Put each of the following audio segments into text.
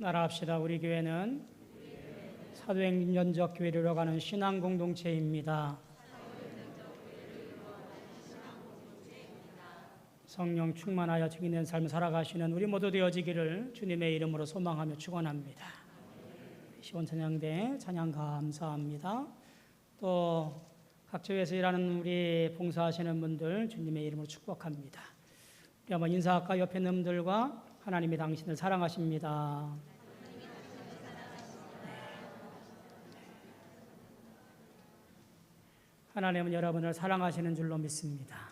나라합시다. 우리 교회는 사도행전적 교회를 이루어가는 신앙 공동체입니다. 성령 충만하여 증인된 삶을 살아가시는 우리 모두 되어지기를 주님의 이름으로 소망하며 축원합니다. 시원 찬양대 찬양 감사합니다. 또 각 교회에서 일하는 우리 봉사하시는 분들 주님의 이름으로 축복합니다. 우리 한번 인사할까? 옆에 있는 분들과 하나님이 당신을 사랑하십니다. 하나님은 여러분을 사랑하시는 줄로 믿습니다.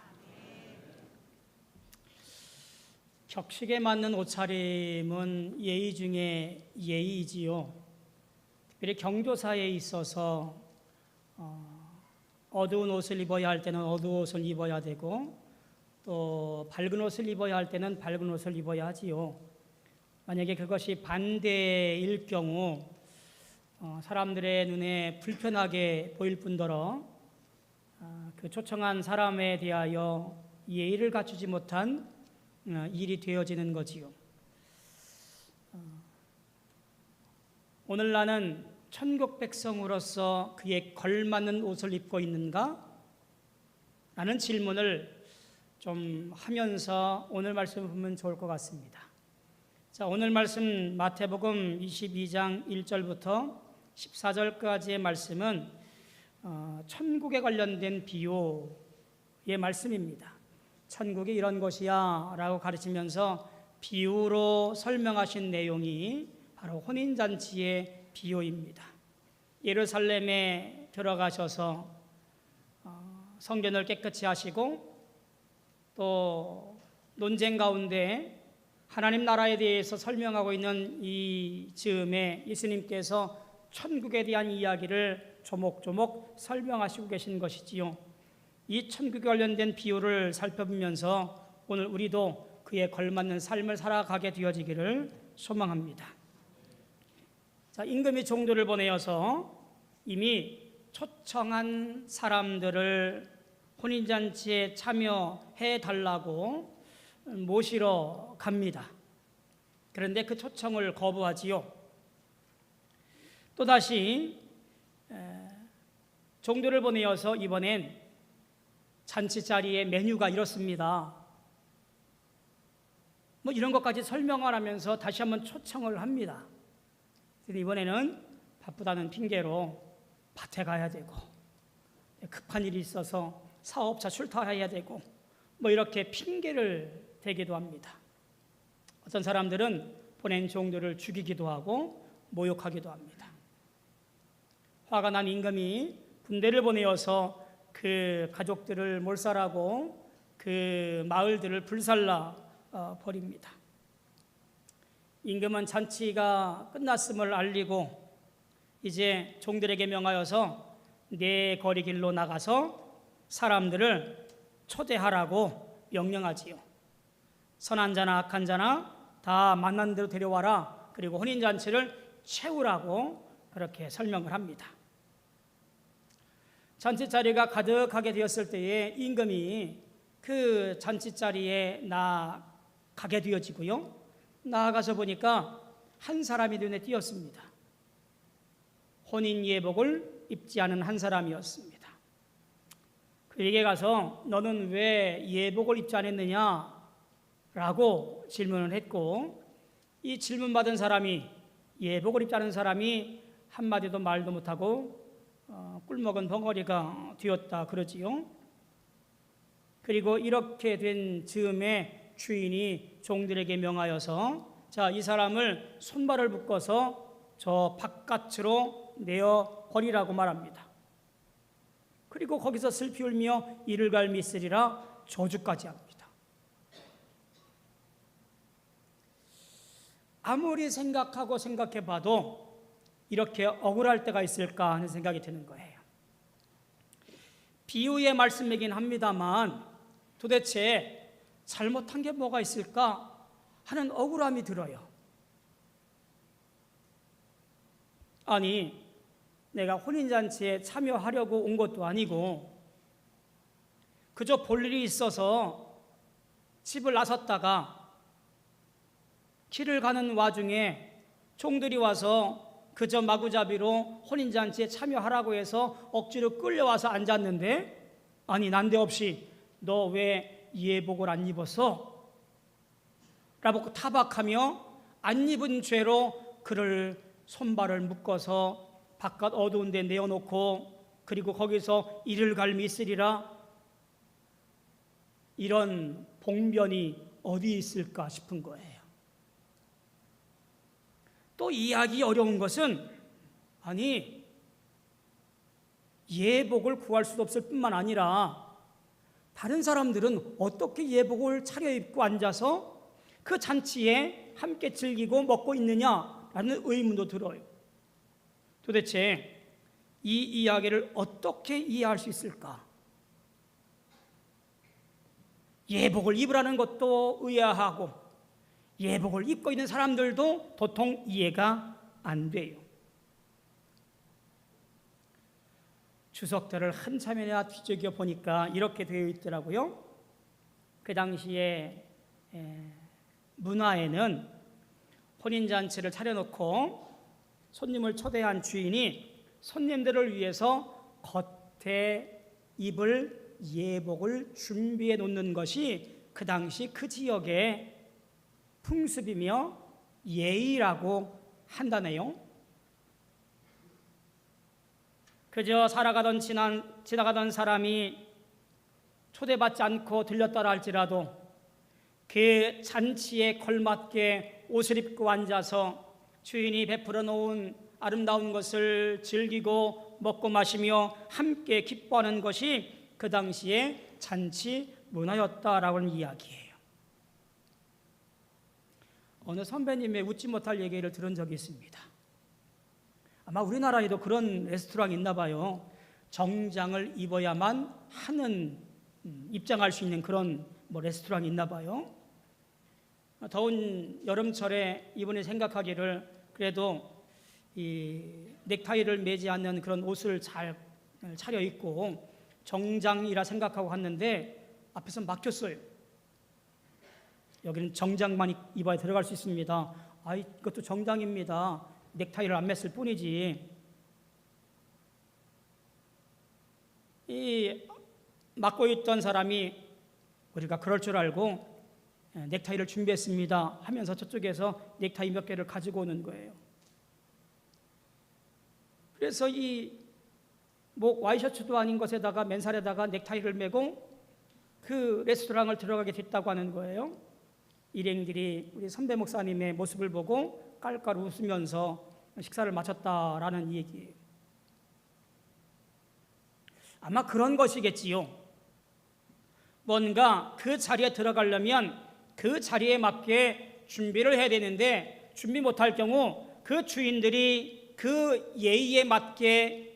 격식에 맞는 옷차림은 예의 중에 예의이지요. 특별히 경조사에 있어서 어두운 옷을 입어야 할 때는 어두운 옷을 입어야 되고 또 밝은 옷을 입어야 할 때는 밝은 옷을 입어야 하지요. 만약에 그것이 반대일 경우 사람들의 눈에 불편하게 보일 뿐더러 그 초청한 사람에 대하여 예의를 갖추지 못한 일이 되어지는 거지요. 오늘 나는 천국 백성으로서 그에 걸맞는 옷을 입고 있는가? 라는 질문을 좀 하면서 오늘 말씀을 보면 좋을 것 같습니다. 자, 오늘 말씀 마태복음 22장 1절부터 14절까지의 말씀은 천국에 관련된 비유의 말씀입니다. 천국이 이런 것이야 라고 가르치면서 비유로 설명하신 내용이 바로 혼인잔치의 비유입니다. 예루살렘에 들어가셔서 성전을 깨끗이 하시고 또 논쟁 가운데 하나님 나라에 대해서 설명하고 있는 이 즈음에 예수님께서 천국에 대한 이야기를 조목조목 설명하시고 계신 것이지요. 이 천국에 관련된 비유를 살펴보면서 오늘 우리도 그에 걸맞는 삶을 살아가게 되어지기를 소망합니다. 자, 임금이 종들을 보내어서 이미 초청한 사람들을 혼인잔치에 참여해 달라고 모시러 갑니다. 그런데 그 초청을 거부하지요. 또다시 종들을 보내어서 이번엔 잔치 자리의 메뉴가 이렇습니다. 뭐 이런 것까지 설명을 하면서 다시 한번 초청을 합니다. 이번에는 바쁘다는 핑계로 밭에 가야 되고 급한 일이 있어서 사업자 출타해야 되고 뭐 이렇게 핑계를 대기도 합니다. 어떤 사람들은 보낸 종들을 죽이기도 하고 모욕하기도 합니다. 화가 난 임금이 군대를 보내어서 그 가족들을 몰살하고 그 마을들을 불살라 버립니다. 임금은 잔치가 끝났음을 알리고 이제 종들에게 명하여서 내 거리 길로 나가서 사람들을 초대하라고 명령하지요. 선한 자나 악한 자나 다 만난 대로 데려와라. 그리고 혼인잔치를 채우라고 그렇게 설명을 합니다. 잔치 자리가 가득하게 되었을 때에 임금이 그 잔치 자리에 나가게 되어지고요. 나아가서 보니까 한 사람이 눈에 띄었습니다. 혼인 예복을 입지 않은 한 사람이었습니다. 그에게 가서 너는 왜 예복을 입지 않았느냐? 라고 질문을 했고 이 질문받은 사람이 예복을 입지 않은 사람이 한마디도 말도 못하고 꿀먹은 벙어리가 되었다 그러지요. 그리고 이렇게 된 즈음에 주인이 종들에게 명하여서 자, 이 사람을 손발을 묶어서 저 바깥으로 내어 버리라고 말합니다. 그리고 거기서 슬피 울며 이를 갈미 있으리라 저주까지 합니다. 아무리 생각하고 생각해 봐도 이렇게 억울할 때가 있을까 하는 생각이 드는 거예요. 비유의 말씀이긴 합니다만 도대체 잘못한 게 뭐가 있을까 하는 억울함이 들어요. 아니, 내가 혼인잔치에 참여하려고 온 것도 아니고 그저 볼 일이 있어서 집을 나섰다가 길을 가는 와중에 종들이 와서 그저 마구잡이로 혼인잔치에 참여하라고 해서 억지로 끌려와서 앉았는데, 아니 난데없이 너 왜 예복을 안 입었어? 라고 타박하며 안 입은 죄로 그를 손발을 묶어서 바깥 어두운 데 내어놓고, 그리고 거기서 이를 갈미 있으리라. 이런 봉변이 어디 있을까 싶은 거예요. 또 이해하기 어려운 것은, 아니 예복을 구할 수 없을 뿐만 아니라 다른 사람들은 어떻게 예복을 차려입고 앉아서 그 잔치에 함께 즐기고 먹고 있느냐라는 의문도 들어요. 도대체 이 이야기를 어떻게 이해할 수 있을까? 예복을 입으라는 것도 의아하고 예복을 입고 있는 사람들도 도통 이해가 안 돼요. 주석들을 한참이나 뒤적여 보니까 이렇게 되어 있더라고요. 그 당시에 문화에는 혼인잔치를 차려놓고 손님을 초대한 주인이 손님들을 위해서 겉에 입을 예복을 준비해 놓는 것이 그 당시 그 지역의 풍습이며 예의라고 한다네요. 그저 지나가던 사람이 초대받지 않고 들렸다라 할지라도 그 잔치에 걸맞게 옷을 입고 앉아서 주인이 베풀어 놓은 아름다운 것을 즐기고 먹고 마시며 함께 기뻐하는 것이 그 당시의 잔치 문화였다라고는 이야기예요. 어느 선배님의 웃지 못할 얘기를 들은 적이 있습니다. 아마 우리나라에도 그런 레스토랑이 있나 봐요. 정장을 입어야만 하는, 입장할 수 있는 그런 레스토랑이 있나 봐요. 더운 여름철에 이분이 생각하기를 그래도 이 넥타이를 매지 않는 그런 옷을 잘 차려입고 정장이라 생각하고 갔는데 앞에서 막혔어요. 여기는 정장만 입어야 들어갈 수 있습니다. 아, 이것도 정장입니다. 넥타이를 안 맸을 뿐이지. 이 맡고 있던 사람이 우리가 그럴 줄 알고 넥타이를 준비했습니다 하면서 저쪽에서 넥타이 몇 개를 가지고 오는 거예요. 그래서 이 와이셔츠도 아닌 것에다가 맨살에다가 넥타이를 메고 그 레스토랑을 들어가게 됐다고 하는 거예요. 일행들이 우리 선배 목사님의 모습을 보고 깔깔 웃으면서 식사를 마쳤다라는 얘기예요. 아마 그런 것이겠지요. 뭔가 그 자리에 들어가려면 그 자리에 맞게 준비를 해야 되는데 준비 못할 경우 그 주인들이 그 예의에 맞게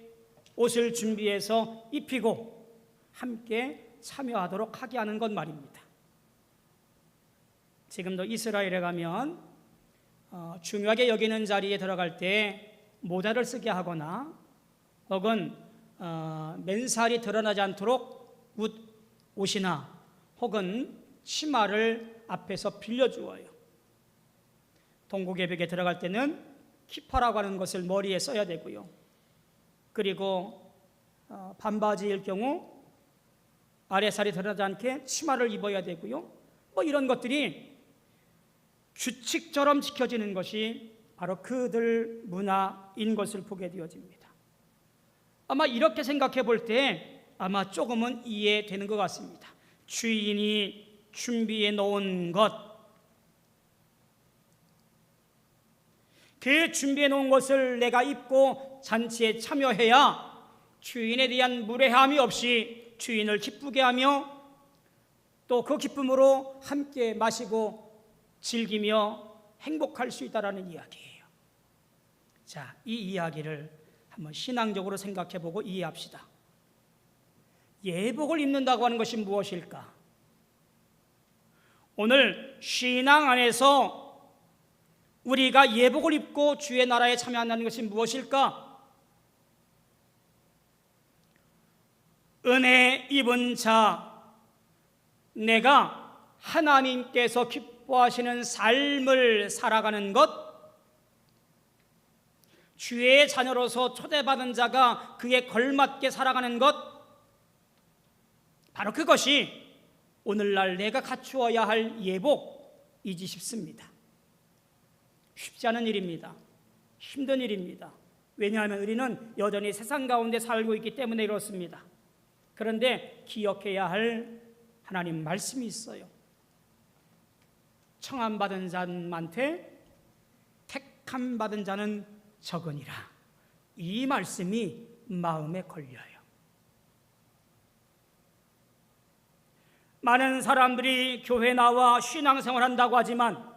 옷을 준비해서 입히고 함께 참여하도록 하게 하는 것 말입니다. 지금도 이스라엘에 가면 중요하게 여기는 자리에 들어갈 때 모자를 쓰게 하거나 혹은 맨살이 드러나지 않도록 옷이나 혹은 치마를 앞에서 빌려주어요. 동국예배에 들어갈 때는 키파라고 하는 것을 머리에 써야 되고요. 그리고 반바지일 경우 아래살이 드러나지 않게 치마를 입어야 되고요. 이런 것들이 규칙처럼 지켜지는 것이 바로 그들 문화인 것을 보게 되어집니다. 아마 이렇게 생각해 볼 때 아마 조금은 이해되는 것 같습니다. 주인이 준비해 놓은 것, 그 준비해 놓은 것을 내가 입고 잔치에 참여해야 주인에 대한 무례함이 없이 주인을 기쁘게 하며 또 그 기쁨으로 함께 마시고 즐기며 행복할 수 있다라는 이야기예요. 자, 이 이야기를 한번 신앙적으로 생각해보고 이해합시다. 예복을 입는다고 하는 것이 무엇일까? 오늘 신앙 안에서 우리가 예복을 입고 주의 나라에 참여한다는 것이 무엇일까? 은혜 입은 자, 내가 하나님께서 기뻐하시는 삶을 살아가는 것, 주의 자녀로서 초대받은 자가 그에 걸맞게 살아가는 것, 바로 그것이 오늘날 내가 갖추어야 할 예복이지 싶습니다. 쉽지 않은 일입니다. 힘든 일입니다. 왜냐하면 우리는 여전히 세상 가운데 살고 있기 때문에 그렇습니다. 그런데 기억해야 할 하나님 말씀이 있어요. 청함받은 자는 많되 택함받은 자는 적으니라. 이 말씀이 마음에 걸려요. 많은 사람들이 교회 나와 신앙생활한다고 하지만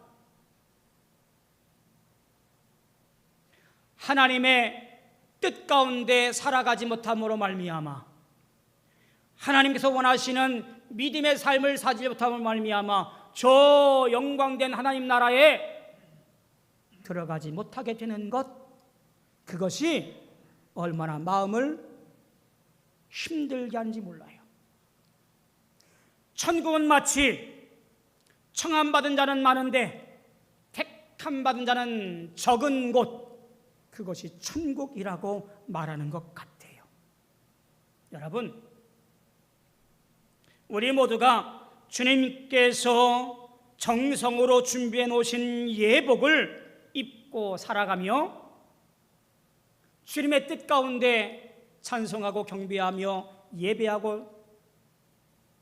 하나님의 뜻 가운데 살아가지 못함으로 말미암아, 하나님께서 원하시는 믿음의 삶을 살지 못함으로 말미암아 저 영광된 하나님 나라에 들어가지 못하게 되는 것, 그것이 얼마나 마음을 힘들게 하는지 몰라요. 천국은 마치 청함받은 자는 많은데 택함받은 자는 적은 곳, 그것이 천국이라고 말하는 것 같아요. 여러분, 우리 모두가 주님께서 정성으로 준비해 놓으신 예복을 입고 살아가며 주님의 뜻 가운데 찬송하고 경배하며 예배하고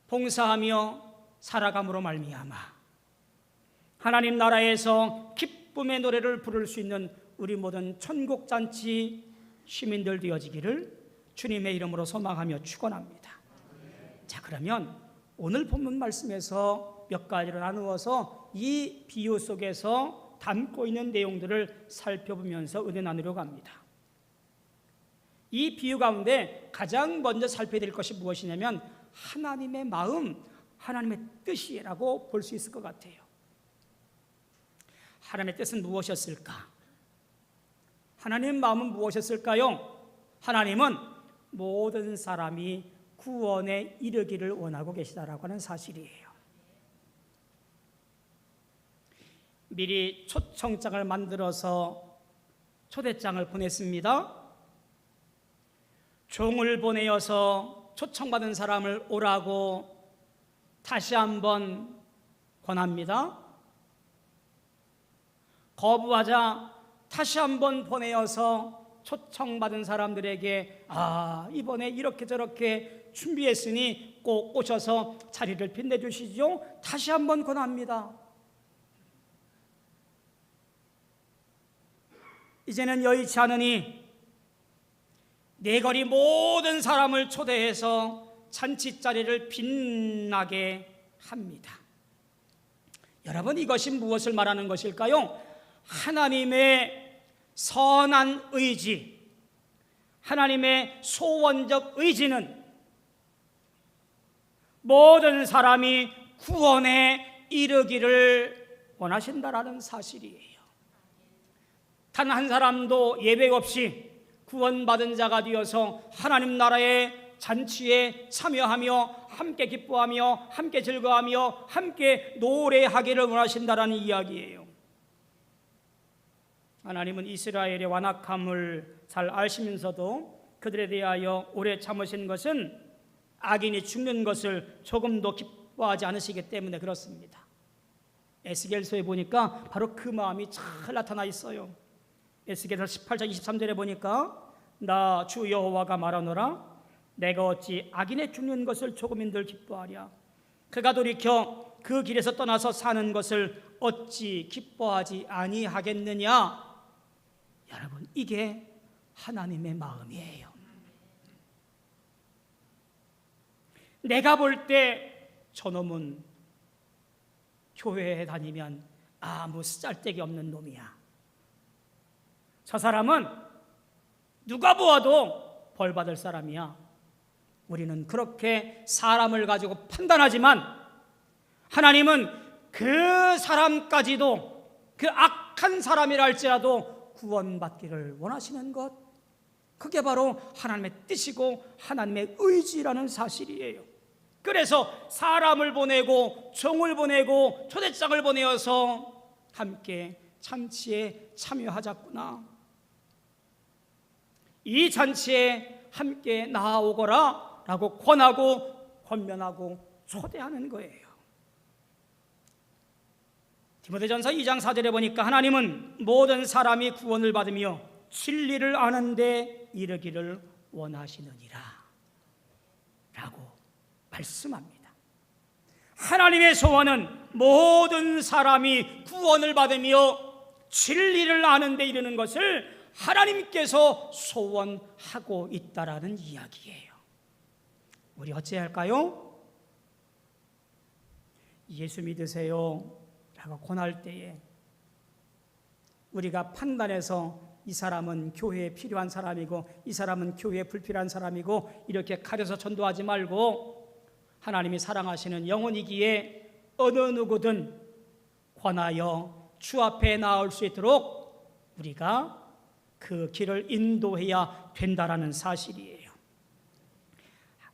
봉사하며 살아감으로 말미암아 하나님 나라에서 기쁨의 노래를 부를 수 있는 우리 모든 천국잔치 시민들 되어지기를 주님의 이름으로 소망하며 축원합니다. 자, 그러면 오늘 본문 말씀에서 몇 가지로 나누어서 이 비유 속에서 담고 있는 내용들을 살펴보면서 은혜 나누려고 합니다. 이 비유 가운데 가장 먼저 살펴야 될 것이 무엇이냐면 하나님의 마음, 하나님의 뜻이라고 볼 수 있을 것 같아요. 하나님의 뜻은 무엇이었을까? 하나님의 마음은 무엇이었을까요? 하나님은 모든 사람이 구원에 이르기를 원하고 계시다라고 하는 사실이에요. 미리 초청장을 만들어서 초대장을 보냈습니다. 종을 보내어서 초청받은 사람을 오라고 다시 한번 권합니다. 거부하자 다시 한번 보내어서 초청받은 사람들에게 이번에 이렇게 저렇게 준비했으니 꼭 오셔서 자리를 빛내주시죠. 다시 한번 권합니다. 이제는 여의치 않으니 네거리 모든 사람을 초대해서 잔치 자리를 빛나게 합니다. 여러분, 이것이 무엇을 말하는 것일까요? 하나님의 선한 의지, 하나님의 소원적 의지는 모든 사람이 구원에 이르기를 원하신다라는 사실이에요. 단 한 사람도 예외 없이 구원받은 자가 되어서 하나님 나라의 잔치에 참여하며 함께 기뻐하며 함께 즐거워하며 함께 노래하기를 원하신다라는 이야기예요. 하나님은 이스라엘의 완악함을 잘 아시면서도 그들에 대하여 오래 참으신 것은 악인이 죽는 것을 조금도 기뻐하지 않으시기 때문에 그렇습니다. 에스겔서에 보니까 바로 그 마음이 잘 나타나 있어요. 에스겔서 18장 23절에 보니까 나 주 여호와가 말하노라 내가 어찌 악인의 죽는 것을 조금인들 기뻐하랴 그가 돌이켜 그 길에서 떠나서 사는 것을 어찌 기뻐하지 아니하겠느냐. 여러분, 이게 하나님의 마음이에요. 내가 볼 때 저놈은 교회에 다니면 아무 쓸데기 없는 놈이야. 저 사람은 누가 보아도 벌 받을 사람이야. 우리는 그렇게 사람을 가지고 판단하지만 하나님은 그 사람까지도 그 악한 사람이라 할지라도 구원받기를 원하시는 것, 그게 바로 하나님의 뜻이고 하나님의 의지라는 사실이에요. 그래서 사람을 보내고 종을 보내고 초대장을 보내어서 함께 잔치에 참여하자꾸나. 이 잔치에 함께 나아오거라 라고 권하고 권면하고 초대하는 거예요. 디모데전서 2장 4절에 보니까 하나님은 모든 사람이 구원을 받으며 진리를 아는 데 이르기를 원하시느니라 라고 말씀합니다. 하나님의 소원은 모든 사람이 구원을 받으며 진리를 아는 데 이르는 것을 하나님께서 소원하고 있다라는 이야기예요. 우리 어찌할까요? 예수 믿으세요 라고 권할 때에 우리가 판단해서 이 사람은 교회에 필요한 사람이고 이 사람은 교회에 불필요한 사람이고 이렇게 가려서 전도하지 말고 하나님이 사랑하시는 영혼이기에 어느 누구든 권하여 주 앞에 나올 수 있도록 우리가 그 길을 인도해야 된다라는 사실이에요.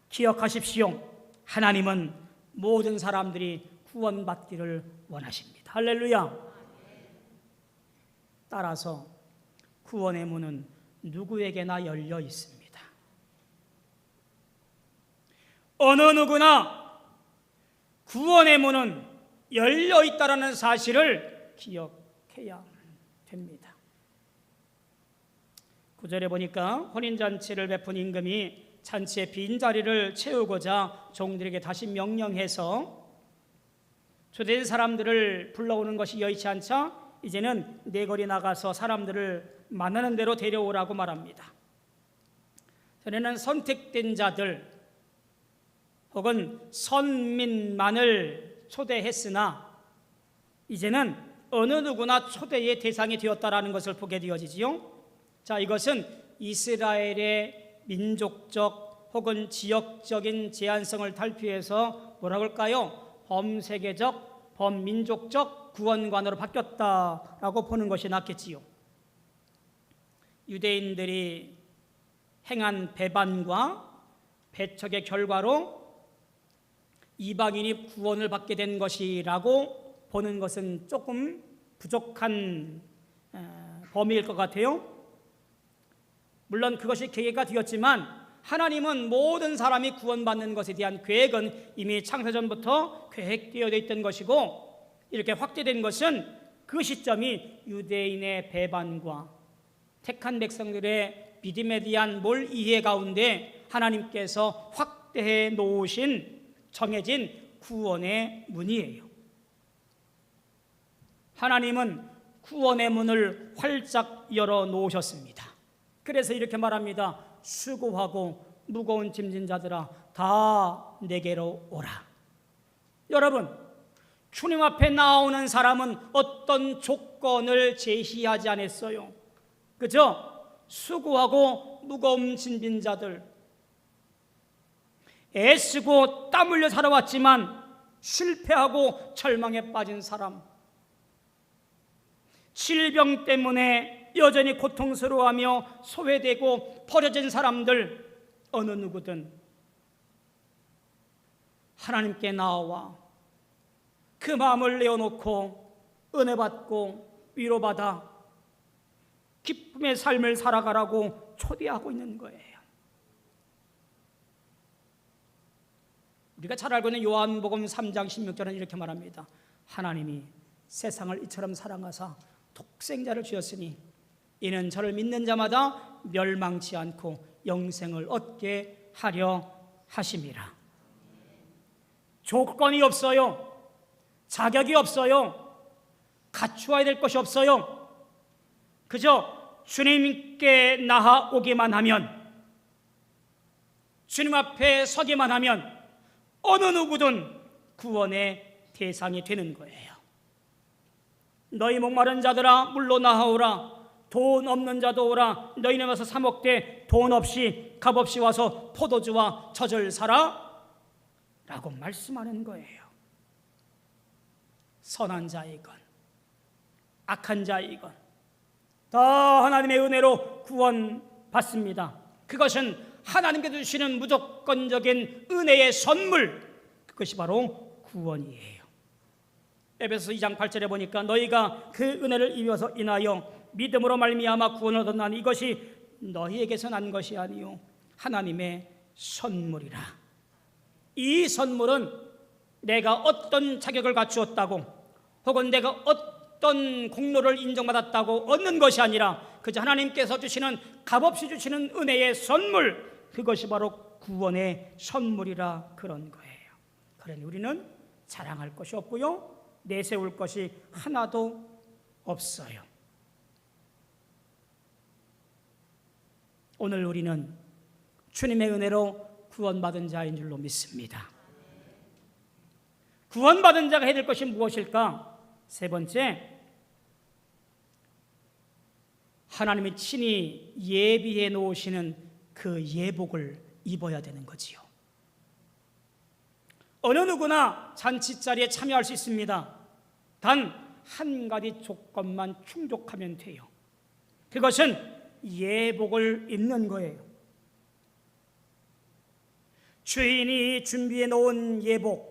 기억하십시오. 하나님은 모든 사람들이 구원받기를 원하십니다. 할렐루야. 따라서 구원의 문은 누구에게나 열려 있습니다. 어느 누구나 구원의 문은 열려 있다라는 사실을 기억해야 됩니다. 9절에 보니까 혼인잔치를 베푼 임금이 잔치의 빈자리를 채우고자 종들에게 다시 명령해서 초대된 사람들을 불러오는 것이 여의치 않자 이제는 내거리 나가서 사람들을 만나는 대로 데려오라고 말합니다. 전에는 선택된 자들 혹은 선민만을 초대했으나 이제는 어느 누구나 초대의 대상이 되었다라는 것을 보게 되어지지요. 자, 이것은 이스라엘의 민족적 혹은 지역적인 제한성을 탈피해서 뭐라고 할까요? 범세계적, 범민족적 구원관으로 바뀌었다라고 보는 것이 낫겠지요. 유대인들이 행한 배반과 배척의 결과로 이방인이 구원을 받게 된 것이라고 보는 것은 조금 부족한 범위일 것 같아요. 물론 그것이 계기가 되었지만 하나님은 모든 사람이 구원받는 것에 대한 계획은 이미 창세전부터 계획되어 있던 것이고 이렇게 확대된 것은 그 시점이 유대인의 배반과 택한 백성들의 믿음에 대한 몰 이해 가운데 하나님께서 확대해 놓으신 정해진 구원의 문이에요. 하나님은 구원의 문을 활짝 열어 놓으셨습니다. 그래서 이렇게 말합니다. 수고하고 무거운 짐진 자들아 다 내게로 오라. 여러분, 주님 앞에 나오는 사람은 어떤 조건을 제시하지 않았어요. 그죠? 수고하고 무거운 짐진 자들, 애쓰고 땀 흘려 살아왔지만 실패하고 절망에 빠진 사람, 질병 때문에 여전히 고통스러워하며 소외되고 버려진 사람들, 어느 누구든 하나님께 나와 그 마음을 내어놓고 은혜 받고 위로받아 기쁨의 삶을 살아가라고 초대하고 있는 거예요. 우리가 잘 알고 있는 요한복음 3장 16절은 이렇게 말합니다. 하나님이 세상을 이처럼 사랑하사 독생자를 주셨으니 이는 저를 믿는 자마다 멸망치 않고 영생을 얻게 하려 하심이라. 조건이 없어요. 자격이 없어요. 갖추어야 될 것이 없어요. 그저 주님께 나아오기만 하면, 주님 앞에 서기만 하면 어느 누구든 구원의 대상이 되는 거예요. 너희 목마른 자들아 물로 나아오라. 돈 없는 자도 오라. 너희는 와서 사 먹되 돈 없이 값 없이 와서 포도주와 젖을 사라 라고 말씀하는 거예요. 선한 자이건 악한 자이건 다 하나님의 은혜로 구원받습니다. 그것은 하나님께서 주시는 무조건적인 은혜의 선물, 그것이 바로 구원이에요. 에베소서 2장 8절에 보니까 너희가 그 은혜를 입어서 인하여 믿음으로 말미암아 구원을 얻었나니 이것이 너희에게서 난 것이 아니요 하나님의 선물이라. 이 선물은 내가 어떤 자격을 갖추었다고 혹은 내가 어떤 공로를 인정받았다고 얻는 것이 아니라 그저 하나님께서 주시는 값없이 주시는 은혜의 선물, 그것이 바로 구원의 선물이라 그런 거예요. 그러니 우리는 자랑할 것이 없고요, 내세울 것이 하나도 없어요. 오늘 우리는 주님의 은혜로 구원받은 자인 줄로 믿습니다. 구원받은 자가 해야 될 것이 무엇일까? 세 번째, 하나님이 친히 예비해 놓으시는 그 예복을 입어야 되는 거지요. 어느 누구나 잔치자리에 참여할 수 있습니다. 단 한 가지 조건만 충족하면 돼요. 그것은 예복을 입는 거예요. 주인이 준비해 놓은 예복,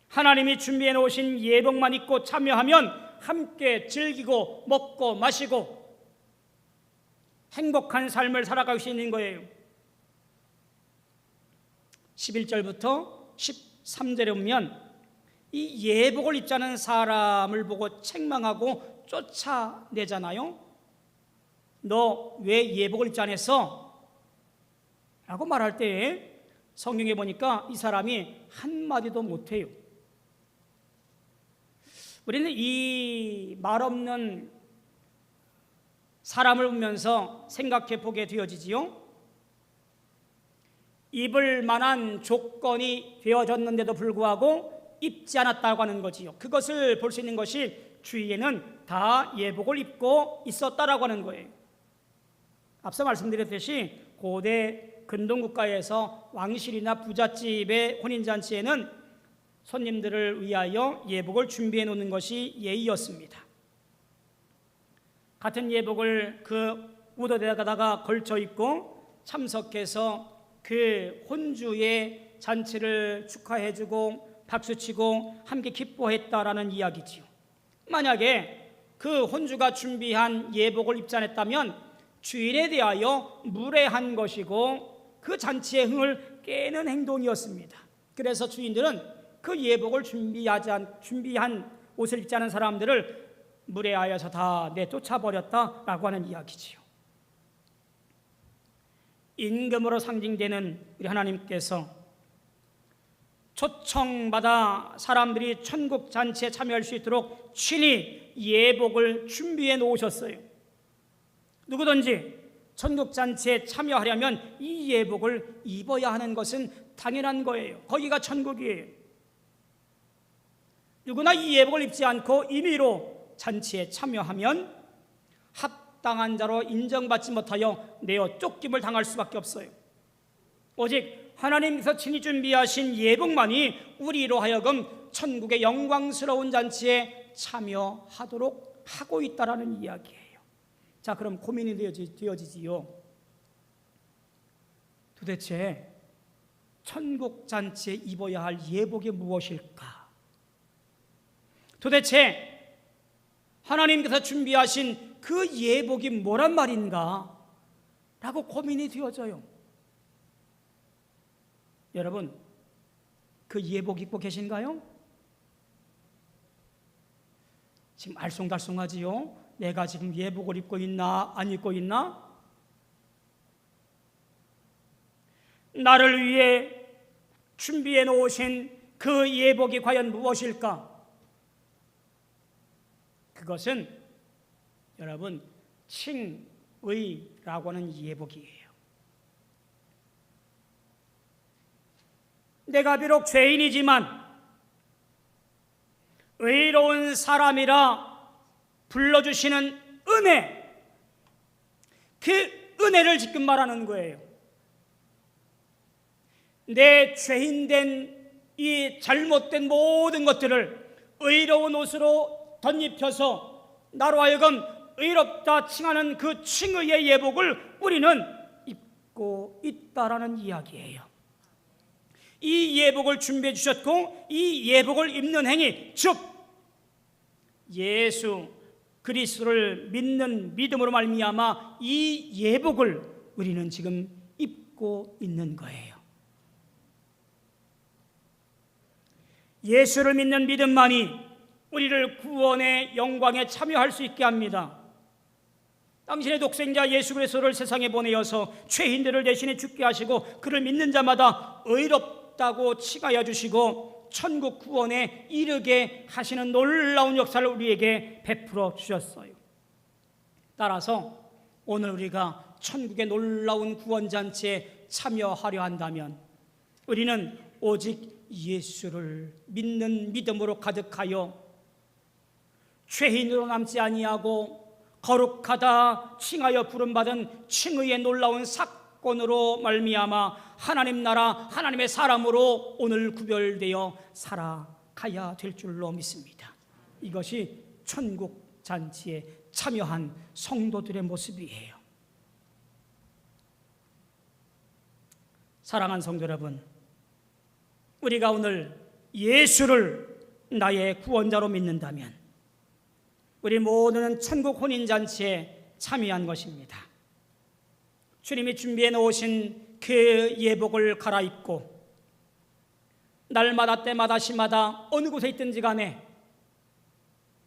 하나님이 준비해 놓으신 예복만 입고 참여하면 함께 즐기고 먹고 마시고 행복한 삶을 살아갈 수 있는 거예요. 11절부터 13절에 보면 이 예복을 입지 않은 사람을 보고 책망하고 쫓아내잖아요. 너 왜 예복을 입지 않았어? 라고 말할 때 성경에 보니까 이 사람이 한마디도 못해요. 우리는 이 말없는 사람을 보면서 생각해 보게 되어지지요. 입을 만한 조건이 되어졌는데도 불구하고 입지 않았다고 하는 거지요. 그것을 볼 수 있는 것이 주위에는 다 예복을 입고 있었다라고 하는 거예요. 앞서 말씀드렸듯이 고대 근동국가에서 왕실이나 부잣집의 혼인잔치에는 손님들을 위하여 예복을 준비해 놓는 것이 예의였습니다. 같은 예복을 그 우도대에다가 걸쳐 입고 참석해서 그 혼주의 잔치를 축하해주고 박수치고 함께 기뻐했다라는 이야기지요. 만약에 그 혼주가 준비한 예복을 입지 않았다면 주인에 대하여 무례한 것이고 그 잔치의 흥을 깨는 행동이었습니다. 그래서 주인들은 그 예복을 준비한 옷을 입지 않은 사람들을 무례하여서 다 내쫓아버렸다라고 하는 이야기지요. 임금으로 상징되는 우리 하나님께서 초청받아 사람들이 천국 잔치에 참여할 수 있도록 친히 예복을 준비해 놓으셨어요. 누구든지 천국 잔치에 참여하려면 이 예복을 입어야 하는 것은 당연한 거예요. 거기가 천국이에요. 누구나 이 예복을 입지 않고 임의로 잔치에 참여하면 합당한 자로 인정받지 못하여 내어 쫓김을 당할 수밖에 없어요. 오직 하나님께서 친히 준비하신 예복만이 우리로 하여금 천국의 영광스러운 잔치에 참여하도록 하고 있다라는 이야기예요. 자, 그럼 고민이 되어지지요. 도대체 천국 잔치에 입어야 할 예복이 무엇일까? 도대체 하나님께서 준비하신 그 예복이 뭐란 말인가? 라고 고민이 되어져요. 여러분, 그 예복 입고 계신가요? 지금 알쏭달쏭하지요? 내가 지금 예복을 입고 있나 안 입고 있나? 나를 위해 준비해 놓으신 그 예복이 과연 무엇일까? 그것은 여러분 칭의라고 하는 예복이에요. 내가 비록 죄인이지만 의로운 사람이라 불러주시는 은혜, 그 은혜를 지금 말하는 거예요. 내 죄인된 이 잘못된 모든 것들을 의로운 옷으로 덧입혀서 나로 하여금 의롭다 칭하는 그 칭의의 예복을 우리는 입고 있다라는 이야기예요. 이 예복을 준비해 주셨고 이 예복을 입는 행위, 즉 예수 그리스도를 믿는 믿음으로 말미암아 이 예복을 우리는 지금 입고 있는 거예요. 예수를 믿는 믿음만이 우리를 구원의 영광에 참여할 수 있게 합니다. 당신의 독생자 예수 그리스도를 세상에 보내어서 죄인들을 대신에 죽게 하시고 그를 믿는 자마다 의롭다고 칭하여 주시고 천국 구원에 이르게 하시는 놀라운 역사를 우리에게 베풀어 주셨어요. 따라서 오늘 우리가 천국의 놀라운 구원잔치에 참여하려 한다면 우리는 오직 예수를 믿는 믿음으로 가득하여 죄인으로 남지 아니하고 거룩하다 칭하여 부름받은 칭의의 놀라운 사건으로 말미암아 하나님 나라 하나님의 사람으로 오늘 구별되어 살아가야 될 줄로 믿습니다. 이것이 천국 잔치에 참여한 성도들의 모습이에요. 사랑하는 성도 여러분, 우리가 오늘 예수를 나의 구원자로 믿는다면 우리 모두는 천국 혼인잔치에 참여한 것입니다. 주님이 준비해 놓으신 그 예복을 갈아입고 날마다 때마다 시마다 어느 곳에 있든지 간에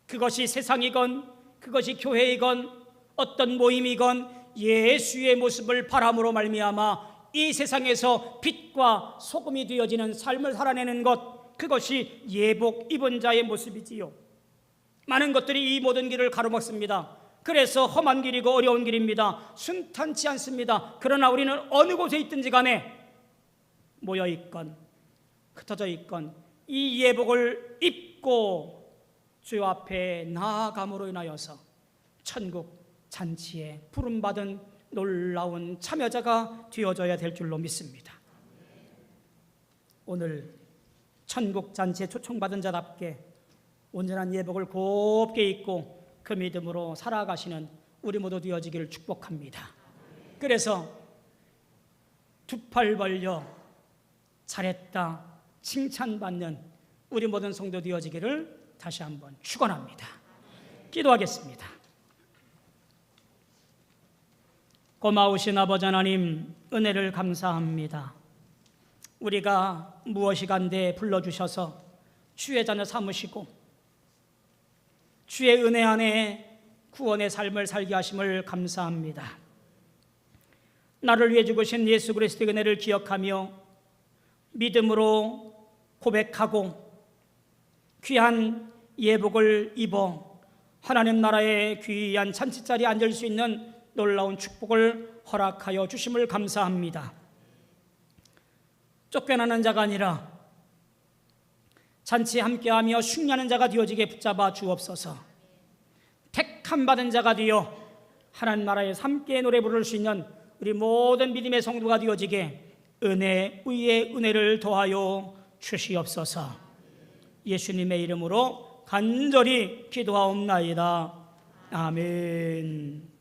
그것이 세상이건 그것이 교회이건 어떤 모임이건 예수의 모습을 바람으로 말미암아 이 세상에서 빛과 소금이 되어지는 삶을 살아내는 것, 그것이 예복 입은 자의 모습이지요. 많은 것들이 이 모든 길을 가로막습니다. 그래서 험한 길이고 어려운 길입니다. 순탄치 않습니다. 그러나 우리는 어느 곳에 있든지 간에 모여있건 흩어져 있건 이 예복을 입고 주 앞에 나아감으로 인하여서 천국 잔치에 부름받은 놀라운 참여자가 되어져야 될 줄로 믿습니다. 오늘 천국 잔치에 초청받은 자답게 온전한 예복을 곱게 입고 그 믿음으로 살아가시는 우리 모두 되어지기를 축복합니다. 그래서 두 팔 벌려 잘했다 칭찬받는 우리 모든 성도 되어지기를 다시 한번 축원합니다. 기도하겠습니다. 고마우신 아버지 하나님, 은혜를 감사합니다. 우리가 무엇이간데 불러주셔서 주의 자녀 삼으시고 주의 은혜 안에 구원의 삶을 살게 하심을 감사합니다. 나를 위해 죽으신 예수 그리스도의 은혜를 기억하며 믿음으로 고백하고 귀한 예복을 입어 하나님 나라의 귀한 잔치자리에 앉을 수 있는 놀라운 축복을 허락하여 주심을 감사합니다. 쫓겨나는 자가 아니라 잔치에 함께하며 승리하는 자가 되어지게 붙잡아 주옵소서. 택함 받은 자가 되어 하나님 나라에서 함께 노래 부를 수 있는 우리 모든 믿음의 성도가 되어지게 은혜 위에 은혜를 더하여 주시옵소서. 예수님의 이름으로 간절히 기도하옵나이다. 아멘.